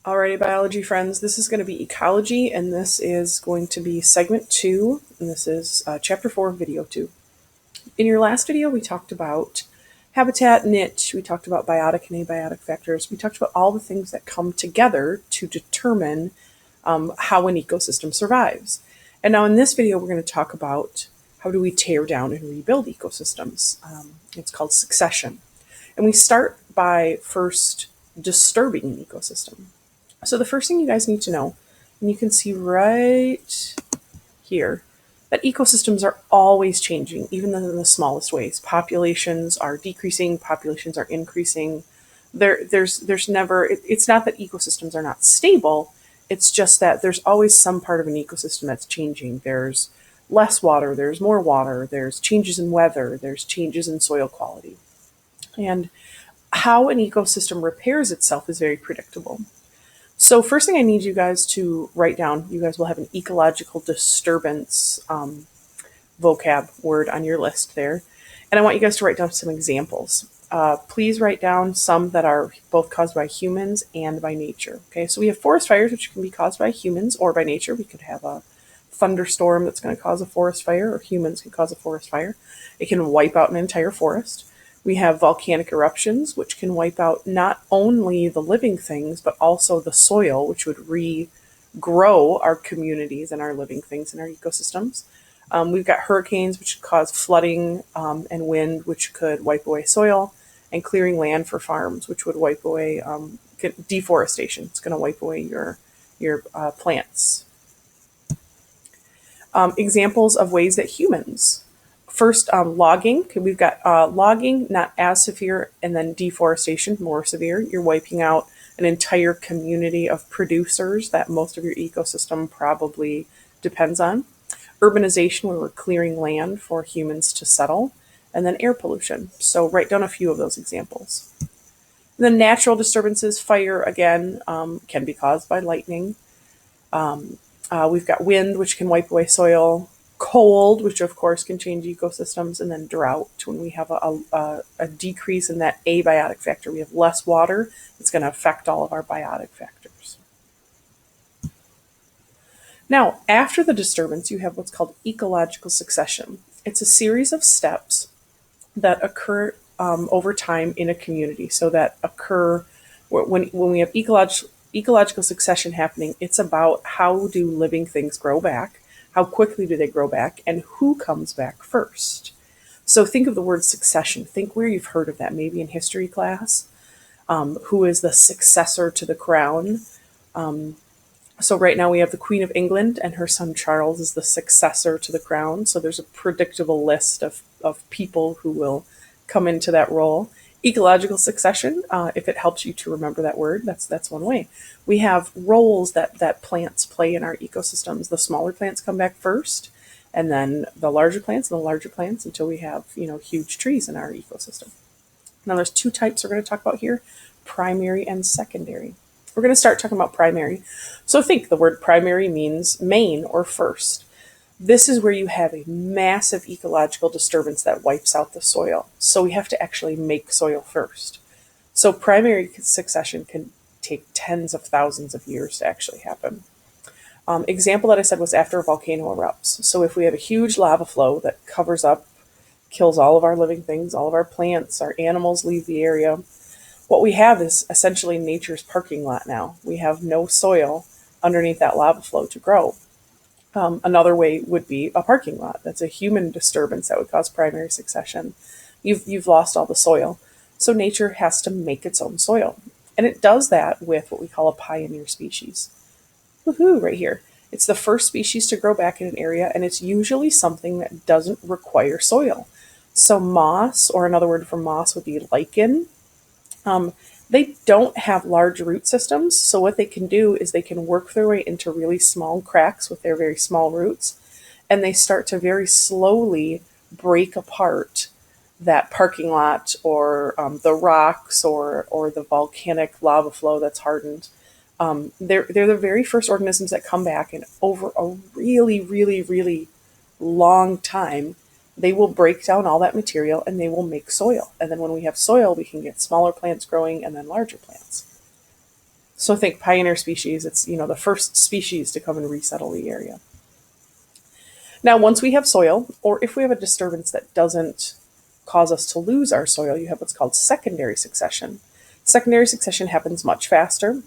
Alrighty, biology friends, this is going to be ecology, and this is going to be segment 2, and this is chapter 4, video 2. In your last video, we talked about habitat, niche, we talked about biotic and abiotic factors, we talked about all the things that come together to determine how an ecosystem survives. And now in this video, we're going to talk about how do we tear down and rebuild ecosystems. It's called succession. And we start by first disturbing an ecosystem. So the first thing you guys need to know, and you can see right here, that ecosystems are always changing, even in the smallest ways. Populations are decreasing, populations are increasing. There's never, it's not that ecosystems are not stable, it's just that there's always some part of an ecosystem that's changing. There's less water, there's more water, there's changes in weather, there's changes in soil quality. And how an ecosystem repairs itself is very predictable. So first thing I need you guys to write down, you guys will have an ecological disturbance vocab word on your list there. And I want you guys to write down some examples. Please write down some that are both caused by humans and by nature. Okay, so we have forest fires, which can be caused by humans or by nature. We could have a thunderstorm that's going to cause a forest fire, or humans can cause a forest fire. It can wipe out an entire forest. We have volcanic eruptions, which can wipe out not only the living things, but also the soil, which would regrow our communities and our living things in our ecosystems. We've got hurricanes, which cause flooding and wind, which could wipe away soil, and clearing land for farms, which would wipe away deforestation. It's going to wipe away your plants. Examples of ways that humans. First, logging. We've got logging, not as severe, and then deforestation, more severe. You're wiping out an entire community of producers that most of your ecosystem probably depends on. Urbanization, where we're clearing land for humans to settle. And then air pollution. So write down a few of those examples. And then natural disturbances, fire, again, can be caused by lightning. We've got wind, which can wipe away soil. Cold, which of course can change ecosystems, and then drought, when we have a decrease in that abiotic factor. We have less water, it's going to affect all of our biotic factors. Now, after the disturbance, you have what's called ecological succession. It's a series of steps that occur over time in a community. So that occur when we have ecological succession happening, it's about how do living things grow back. How quickly do they grow back, and who comes back first? So think of the word succession. Think where you've heard of that, maybe in history class. Who is the successor to the crown? So right now we have the Queen of England, and her son Charles is the successor to the crown. So there's a predictable list of people who will come into that role. Ecological succession, if it helps you to remember that word, that's one way. We have roles that plants play in our ecosystems. The smaller plants come back first, and then the larger plants and the larger plants, until we have huge trees in our ecosystem. Now there's two types we're going to talk about here, primary and secondary. We're going to start talking about primary. So think the word primary means main or first. This is where you have a massive ecological disturbance that wipes out the soil. So we have to actually make soil first. So primary succession can take tens of thousands of years to actually happen. Example that I said was after a volcano erupts. So if we have a huge lava flow that covers up, kills all of our living things, all of our plants, our animals leave the area, what we have is essentially nature's parking lot now. We have no soil underneath that lava flow to grow. Another way would be a parking lot. That's a human disturbance that would cause primary succession. You've lost all the soil. So nature has to make its own soil. And it does that with what we call a pioneer species. Woohoo, right here. It's the first species to grow back in an area, and it's usually something that doesn't require soil. So moss, or another word for moss would be lichen. They don't have large root systems, so what they can do is they can work their way into really small cracks with their very small roots, and they start to very slowly break apart that parking lot, or the rocks, or the volcanic lava flow that's hardened. They're the very first organisms that come back, and over a really, really, really long time, they will break down all that material and they will make soil. And then when we have soil, we can get smaller plants growing and then larger plants. So think pioneer species. It's, the first species to come and resettle the area. Now, once we have soil, or if we have a disturbance that doesn't cause us to lose our soil, you have what's called secondary succession. Secondary succession happens much faster.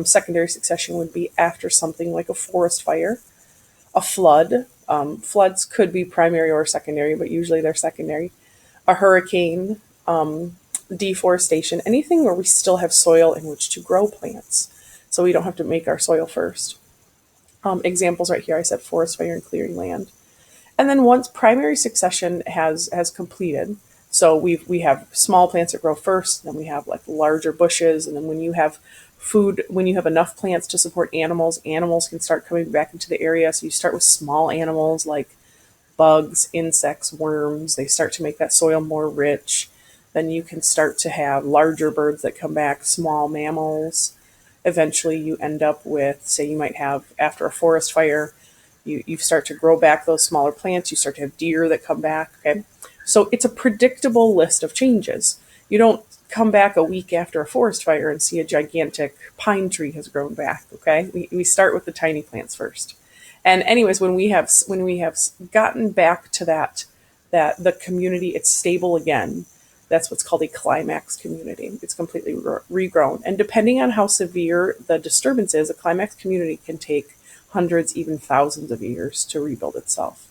Secondary succession would be after something like a forest fire, a flood. Floods could be primary or secondary, but usually they're secondary. A hurricane, deforestation, anything where we still have soil in which to grow plants. So we don't have to make our soil first. Examples right here, I said forest fire and clearing land. And then once primary succession has completed, so we have small plants that grow first, then we have like larger bushes, and then when you have food, when you have enough plants to support animals, animals can start coming back into the area. So you start with small animals like bugs, insects, worms. They start to make that soil more rich. Then you can start to have larger birds that come back, small mammals. Eventually you end up with, say you might have, after a forest fire, you start to grow back those smaller plants. You start to have deer that come back. Okay. So it's a predictable list of changes. You don't come back a week after a forest fire and see a gigantic pine tree has grown back. Okay. We start with the tiny plants first. And anyways, when we have gotten back to that the community, it's stable again. That's what's called a climax community. It's completely regrown. And depending on how severe the disturbance is, a climax community can take hundreds, even thousands of years to rebuild itself.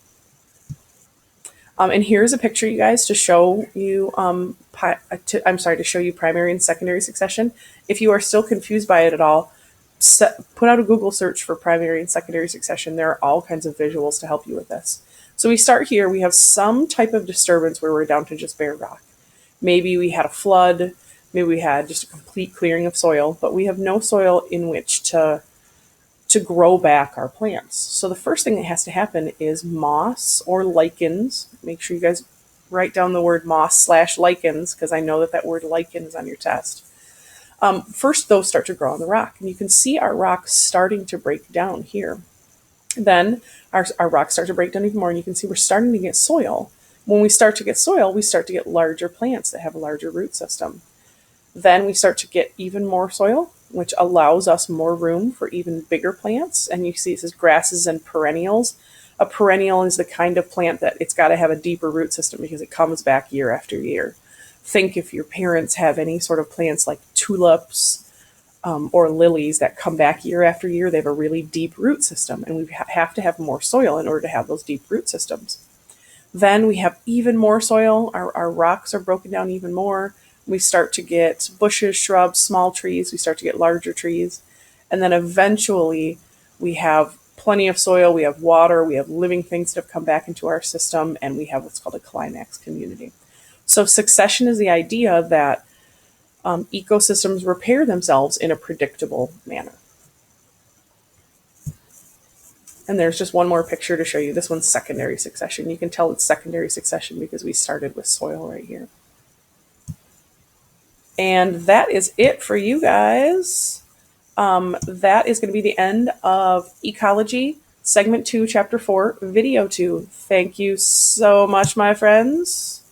And here's a picture, you guys, to show you, to show you primary and secondary succession. If you are still confused by it at all, put out a Google search for primary and secondary succession. There are all kinds of visuals to help you with this. So we start here. We have some type of disturbance where we're down to just bare rock. Maybe we had a flood. Maybe we had just a complete clearing of soil, but we have no soil in which to grow back our plants. So the first thing that has to happen is moss or lichens. Make sure you guys write down the word moss/lichens, because I know that word lichen is on your test. First, those start to grow on the rock, and you can see our rocks starting to break down here. Then our rocks start to break down even more, and you can see we're starting to get soil. When we start to get soil, we start to get larger plants that have a larger root system. Then we start to get even more soil, which allows us more room for even bigger plants. And you see it says grasses and perennials. A perennial is the kind of plant that it's got to have a deeper root system because it comes back year after year. Think if your parents have any sort of plants like tulips or lilies that come back year after year, they have a really deep root system. And we have to have more soil in order to have those deep root systems. Then we have even more soil. Our rocks are broken down even more. We start to get bushes, shrubs, small trees. We start to get larger trees. And then eventually we have plenty of soil. We have water. We have living things that have come back into our system. And we have what's called a climax community. So succession is the idea that ecosystems repair themselves in a predictable manner. And there's just one more picture to show you. This one's secondary succession. You can tell it's secondary succession because we started with soil right here. And that is it for you guys. That is going to be the end of Ecology, Segment 2, Chapter 4, Video 2. Thank you so much, my friends.